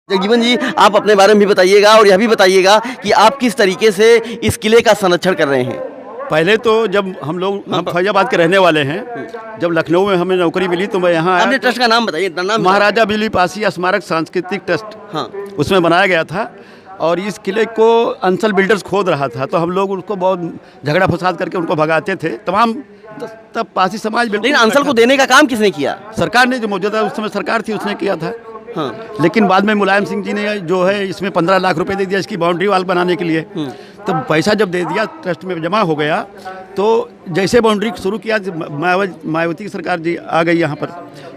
जगजीवन जी, आप अपने बारे में भी बताइएगा और यह भी बताइएगा कि आप किस तरीके से इस किले का संरक्षण कर रहे हैं। पहले तो जब हम फैजाबाद के रहने वाले हैं। जब लखनऊ में हमें नौकरी मिली तो मैं यहाँ आपने आया। ट्रस्ट का नाम बताइए, इतना नाम बताइए। महाराजा बिजली पासी स्मारक सांस्कृतिक ट्रस्ट, हाँ, उसमें बनाया गया था। और इस किले को अंसल बिल्डर्स खोद रहा था, तो हम लोग उसको बहुत झगड़ा फसाद करके उनको भगाते थे तमाम। तब पासी समाज बिल्कुल लेकिन अंसल को देने का काम किसने किया? सरकार ने, जो मौजूदा उस समय सरकार थी, उसने किया था। हाँ, लेकिन बाद में मुलायम सिंह जी ने जो है इसमें 15 लाख रुपए दे दिया इसकी बाउंड्री वाल बनाने के लिए। तो पैसा जब दे दिया, ट्रस्ट में जमा हो गया, तो जैसे बाउंड्री शुरू किया, मायावती की सरकार जी आ गई यहाँ पर,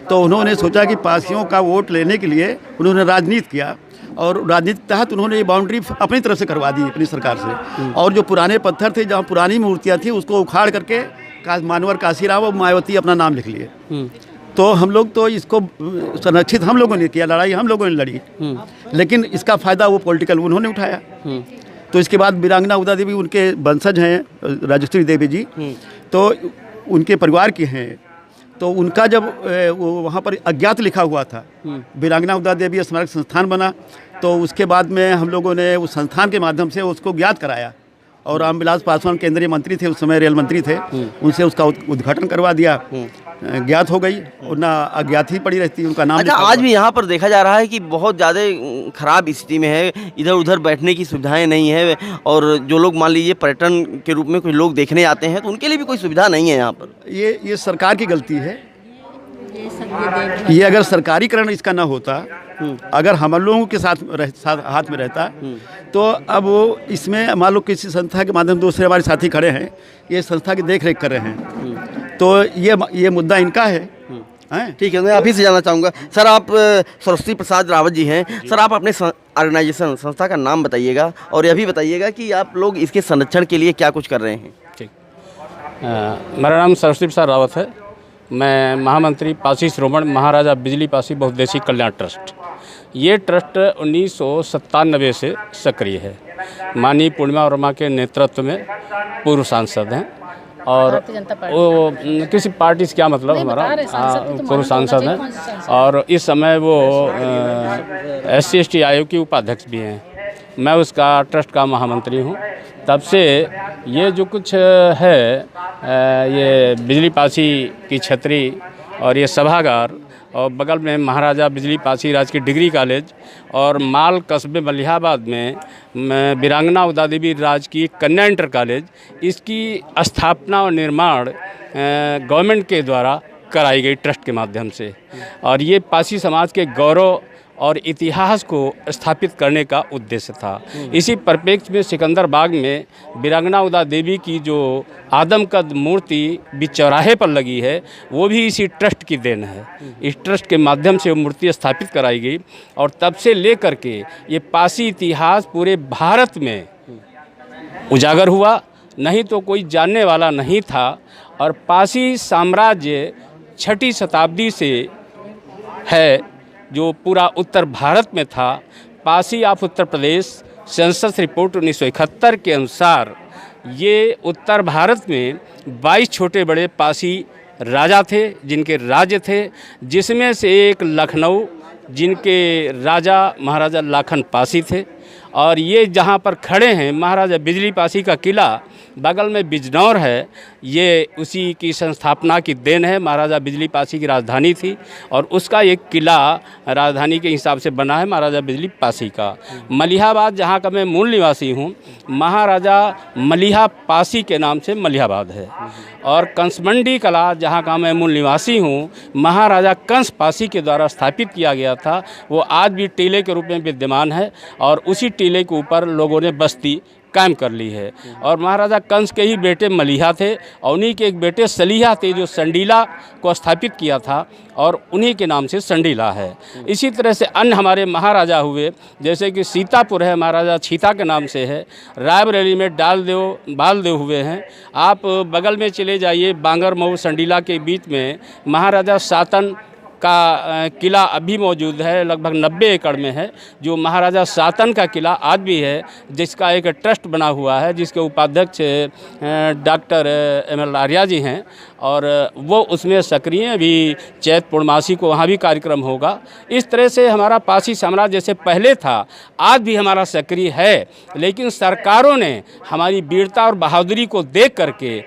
तो उन्होंने सोचा कि पासियों का वोट लेने के लिए उन्होंने राजनीति किया। और राजनीति के तहत उन्होंने ये बाउंड्री अपनी तरफ से करवा दी अपनी सरकार से। और जो पुराने पत्थर थे, जहाँ पुरानी मूर्तियाँ थी, उसको उखाड़ करके मानवर काशीराम और मायावती अपना नाम लिख लिए। तो हम लोग तो इसको संरक्षित हम लोगों ने किया, लड़ाई हम लोगों ने लड़ी, लेकिन इसका फ़ायदा वो पॉलिटिकल उन्होंने उठाया। तो इसके बाद वीरांगना उदा देवी उनके वंशज हैं, राजश्री देवी जी, तो उनके परिवार के हैं। तो उनका जब वो वहाँ पर अज्ञात लिखा हुआ था, वीरांगना उदा देवी स्मारक संस्थान बना, तो उसके बाद में हम लोगों ने उस संस्थान के माध्यम से उसको ज्ञात कराया। और रामविलास पासवान केंद्रीय मंत्री थे, उस समय रेल मंत्री थे, उनसे उसका उद्घाटन करवा दिया। ज्ञात हो गई, और ना अज्ञात ही पड़ी रहती, उनका नाम। अच्छा, आज भी यहाँ पर देखा जा रहा है कि बहुत ज़्यादा खराब स्थिति में है, इधर उधर बैठने की सुविधाएं नहीं है, और जो लोग मान लीजिए पर्यटन के रूप में कुछ लोग देखने आते हैं तो उनके लिए भी कोई सुविधा नहीं है यहाँ पर। ये सरकार की गलती है। ये अगर सरकारीकरण इसका ना होता, अगर हम लोगों के साथ हाथ में रहता, तो अब वो इसमें मान लो किसी संस्था के माध्यम से दूसरे हमारे साथी खड़े हैं, ये संस्था की देख रेख कर रहे हैं, तो ये मुद्दा इनका है। ठीक है, मैं आप ही से जानना चाहूँगा, सर आप सरस्वती प्रसाद रावत जी हैं। सर आप अपने ऑर्गेनाइजेशन संस्था का नाम बताइएगा और यह भी बताइएगा कि आप लोग इसके संरक्षण के लिए क्या कुछ कर रहे हैं। ठीक, मेरा नाम सरस्वती प्रसाद रावत है। मैं महामंत्री पासी श्रोमण महाराजा बिजली पासी बहुउद्देशीय कल्याण ट्रस्ट। ये ट्रस्ट 1997 से सक्रिय है। माननीय पूर्णिमा वर्मा के नेतृत्व में पूर्व सांसद हैं, और वो किसी पार्टी से क्या मतलब, हमारा पूर्व सांसद हैं, और इस समय वो SC/ST आयोग की उपाध्यक्ष भी हैं। मैं उसका ट्रस्ट का महामंत्री हूँ। तब से ये जो कुछ है, ये बिजली पासी की छतरी और ये सभागार, और बगल में महाराजा बिजली पासी राजकीय डिग्री कॉलेज, और माल कस्बे मलिहाबाद में वीरांगना उदा देवी राजकीय कन्या इंटर कॉलेज, इसकी स्थापना और निर्माण गवर्नमेंट के द्वारा कराई गई ट्रस्ट के माध्यम से। और ये पासी समाज के गौरव और इतिहास को स्थापित करने का उद्देश्य था। इसी परिप्रेक्ष्य में सिकंदर बाग में वीरांगना उदा देवी की जो आदमकद मूर्ति बीच चौराहे पर लगी है, वो भी इसी ट्रस्ट की देन है। इस ट्रस्ट के माध्यम से वो मूर्ति स्थापित कराई गई, और तब से लेकर के ये पासी इतिहास पूरे भारत में उजागर हुआ। नहीं तो कोई जानने वाला नहीं था। और पासी साम्राज्य 6ठी शताब्दी से है, जो पूरा उत्तर भारत में था। Pasi of Uttar Pradesh census report 1971 के अनुसार ये उत्तर भारत में 22 छोटे बड़े पासी राजा थे, जिनके राज्य थे, जिसमें से एक लखनऊ, जिनके राजा महाराजा लाखन पासी थे। और ये जहाँ पर खड़े हैं महाराजा बिजली पासी का किला, बगल में बिजनौर है, ये उसी की संस्थापना की देन है। महाराजा बिजली पासी की राजधानी थी, और उसका एक किला राजधानी के हिसाब से बना है महाराजा बिजली पासी का। मलिहाबाद, जहाँ का मैं मूल निवासी हूँ, महाराजा मलिहा पासी के नाम से मलिहाबाद है। और कंसमंडी कला, जहाँ का मैं मूल निवासी हूँ, महाराजा कंस पासी के द्वारा स्थापित किया गया था। वो आज भी टीले के रूप में विद्यमान है, और उसी टीले के ऊपर लोगों ने बस्ती कायम कर ली है। और महाराजा कंस के ही बेटे मलिहा थे, और उन्हीं के एक बेटे सलिहा थे, जो संडीला को स्थापित किया था, और उन्हीं के नाम से संडीला है। इसी तरह से अन्य हमारे महाराजा हुए, जैसे कि सीतापुर है, महाराजा छीता के नाम से है। रायबरेली में बालदेव हुए हैं। आप बगल में चले जाइए, बांगर मऊ संडीला के बीच में महाराजा सातन का किला अभी मौजूद है, लगभग 90 एकड़ में है, जो महाराजा सातन का किला आज भी है, जिसका एक ट्रस्ट बना हुआ है, जिसके उपाध्यक्ष डॉक्टर एम.एल. आर्या जी हैं और वो उसमें सक्रिय हैं। अभी चैत पूर्णमासी को वहाँ भी कार्यक्रम होगा। इस तरह से हमारा पारसी साम्राज्य जैसे पहले था आज भी हमारा सक्रिय है, लेकिन सरकारों ने हमारी वीरता और बहादुरी को देख करके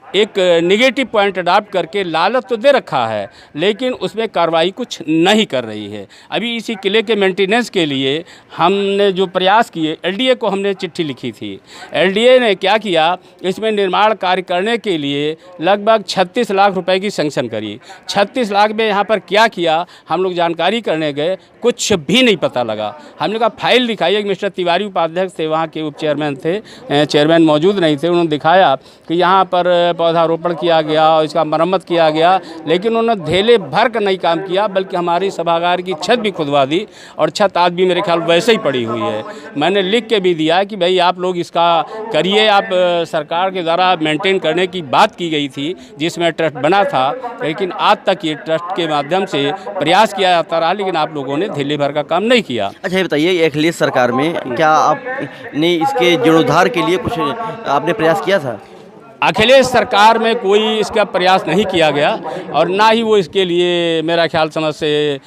एक नेगेटिव पॉइंट अडाप्ट करके लालच तो दे रखा है, लेकिन उसमें कार्रवाई कुछ नहीं कर रही है। अभी इसी किले के मेंटेनेंस के लिए हमने जो प्रयास किए, एलडीए को हमने चिट्ठी लिखी थी। एलडीए ने क्या किया, इसमें निर्माण कार्य करने के लिए लगभग 36 लाख रुपए की सैंक्शन करी। 36 लाख में यहाँ पर क्या किया, हम लोग जानकारी करने गए, कुछ भी नहीं पता लगा। हमने कहा फाइल दिखाई। एक मिस्टर तिवारी उपाध्यक्ष थे, वहाँ के उप चेयरमैन थे, चेयरमैन मौजूद नहीं थे। उन्होंने दिखाया कि यहाँ पर पौधारोपण किया गया और इसका मरम्मत किया गया, लेकिन उन्होंने धेले भर का नहीं काम किया, बल्कि हमारी सभागार की छत भी खुदवा दी और छत आज भी मेरे ख्याल वैसे ही पड़ी हुई है। मैंने लिख के भी दिया कि भाई आप लोग इसका करिए। आप सरकार के द्वारा मेंटेन करने की बात की गई थी जिसमें ट्रस्ट बना था, लेकिन आज तक ये ट्रस्ट के माध्यम से प्रयास किया जाता रहा, लेकिन आप लोगों ने धेले भर का काम नहीं किया। अच्छा ये बताइए, अखिलेश सरकार में क्या आपने इसके जीर्णोद्धार के लिए कुछ आपने प्रयास किया था? अखिलेश सरकार में कोई इसका प्रयास नहीं किया गया और ना ही वो इसके लिए मेरा ख्याल समझ से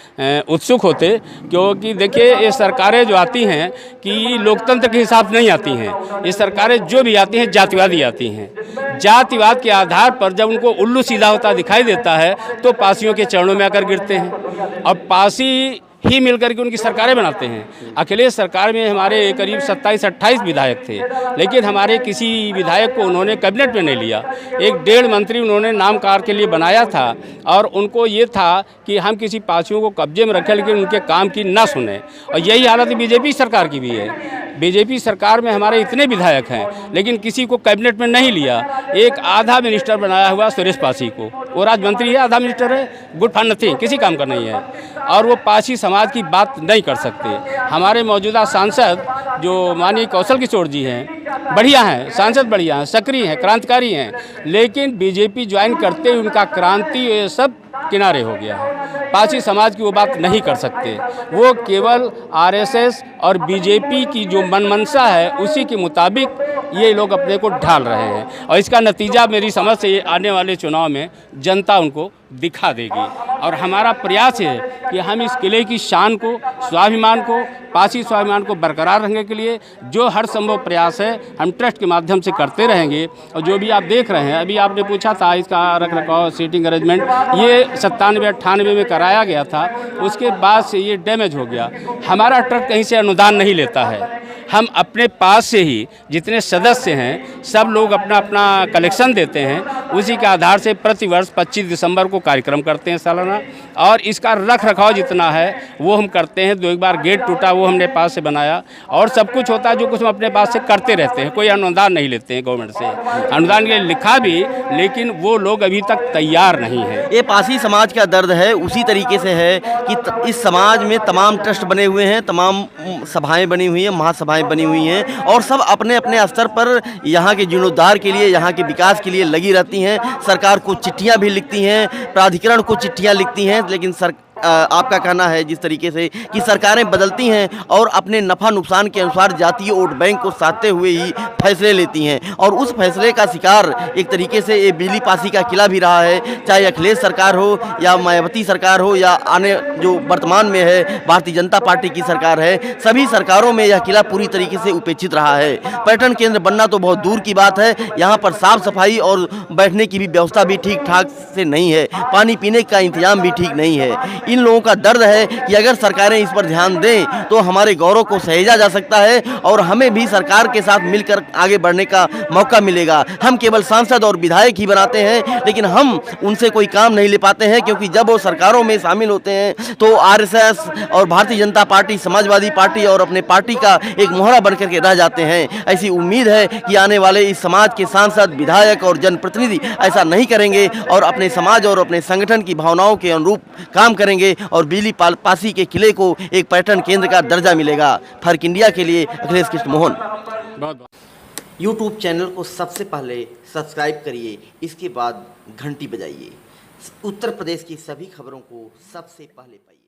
उत्सुक होते, क्योंकि देखिए ये सरकारें जो आती हैं कि लोकतंत्र के हिसाब से नहीं आती हैं। ये सरकारें जो भी आती हैं जातिवादी आती हैं। जातिवाद के आधार पर जब उनको उल्लू सीधा होता दिखाई देता है तो पासियों के चरणों में आकर गिरते हैं और पासी ही मिलकर के उनकी सरकारें बनाते हैं। अखिलेश सरकार में हमारे करीब 27-28 विधायक थे, लेकिन हमारे किसी विधायक को उन्होंने कैबिनेट में नहीं लिया। 1-1.5 मंत्री उन्होंने नामकार के लिए बनाया था और उनको ये था कि हम किसी पार्टियों को कब्जे में रखें, लेकिन उनके काम की ना सुने। और यही हालत बीजेपी सरकार की भी है। बीजेपी सरकार में हमारे इतने विधायक हैं, लेकिन किसी को कैबिनेट में नहीं लिया। एक आधा मिनिस्टर बनाया हुआ सुरेश पासी को, वो राज्य मंत्री है, आधा मिनिस्टर है, गुड फॉर नथिंग, किसी काम का नहीं है। और वो पासी समाज की बात नहीं कर सकते। हमारे मौजूदा सांसद जो माननीय कौशल किशोर जी हैं, बढ़िया हैं, सांसद बढ़िया हैं, सक्रिय हैं, क्रांतिकारी हैं, लेकिन बीजेपी ज्वाइन करते ही उनका क्रांति ये सब किनारे हो गया है। पासी समाज की वो बात नहीं कर सकते। वो केवल आरएसएस और बीजेपी की जो मनमंशा है उसी के मुताबिक ये लोग अपने को ढाल रहे हैं और इसका नतीजा मेरी समझ से आने वाले चुनाव में जनता उनको दिखा देगी। और हमारा प्रयास है कि हम इस किले की शान को, स्वाभिमान को, पासी स्वाभिमान को बरकरार रखने के लिए जो हर संभव प्रयास है हम ट्रस्ट के माध्यम से करते रहेंगे। और जो भी आप देख रहे हैं, अभी आपने पूछा था इसका रख रखाव, सीटिंग अरेंजमेंट, ये 97-98 में कराया गया था, उसके बाद से ये डैमेज हो गया। हमारा ट्रस्ट कहीं से अनुदान नहीं लेता है। हम अपने पास से ही जितने सदस्य हैं सब लोग अपना अपना कलेक्शन देते हैं, उसी के आधार से प्रतिवर्ष 25 दिसंबर को कार्यक्रम करते हैं सालाना। और इसका रख रखाव जितना है वो हम करते हैं। 2 बार गेट टूटा वो हमने पास से बनाया और सब कुछ होता है जो कुछ हम अपने पास से करते रहते हैं। कोई अनुदान नहीं लेते हैं गवर्नमेंट से। अनुदान के लिए लिखा भी, लेकिन वो लोग अभी तक तैयार नहीं है। ये पासी समाज का दर्द है, उसी तरीके से है कि इस समाज में तमाम ट्रस्ट बने हुए हैं, तमाम सभाएं बनी हुई हैं, महासभाएं बनी हुई हैं और सब अपने अपने स्तर पर यहाँ के जीर्णोद्धार के लिए, यहाँ के विकास के लिए लगी रहती हैं। सरकार को चिट्ठियाँ भी लिखती हैं, प्राधिकरण को चिट्ठियाँ लिखती हैं, लेकिन आपका कहना है जिस तरीके से कि सरकारें बदलती हैं और अपने नफ़ा नुकसान के अनुसार जातीय वोट बैंक को साधते हुए ही फैसले लेती हैं और उस फैसले का शिकार एक तरीके से ये बिजली पासी का किला भी रहा है। चाहे अखिलेश सरकार हो या मायावती सरकार हो या आने जो वर्तमान में है भारतीय जनता पार्टी की सरकार है, सभी सरकारों में यह किला पूरी तरीके से उपेक्षित रहा है। पर्यटन केंद्र बनना तो बहुत दूर की बात है, यहाँ पर साफ सफाई और बैठने की भी व्यवस्था भी ठीक ठाक से नहीं है, पानी पीने का इंतजाम भी ठीक नहीं है। इन लोगों का दर्द है कि अगर सरकारें इस पर ध्यान दें तो हमारे गौरव को सहेजा जा सकता है और हमें भी सरकार के साथ मिलकर आगे बढ़ने का मौका मिलेगा। हम केवल सांसद और विधायक ही बनाते हैं, लेकिन हम उनसे कोई काम नहीं ले पाते हैं, क्योंकि जब वो सरकारों में शामिल होते हैं तो आरएसएस और भारतीय जनता पार्टी, समाजवादी पार्टी और अपने पार्टी का एक मोहरा बनकर के रह जाते हैं। ऐसी उम्मीद है कि आने वाले इस समाज के सांसद, विधायक और जनप्रतिनिधि ऐसा नहीं करेंगे और अपने समाज और अपने संगठन की भावनाओं के अनुरूप काम करेंगे और बिजली पासी के किले को एक पर्यटन केंद्र का दर्जा मिलेगा। फर्क इंडिया के लिए अखिलेश कृष्ण मोहन। यूट्यूब चैनल को सबसे पहले सब्सक्राइब करिए, इसके बाद घंटी बजाइए। उत्तर प्रदेश की सभी खबरों को सबसे पहले पाइए।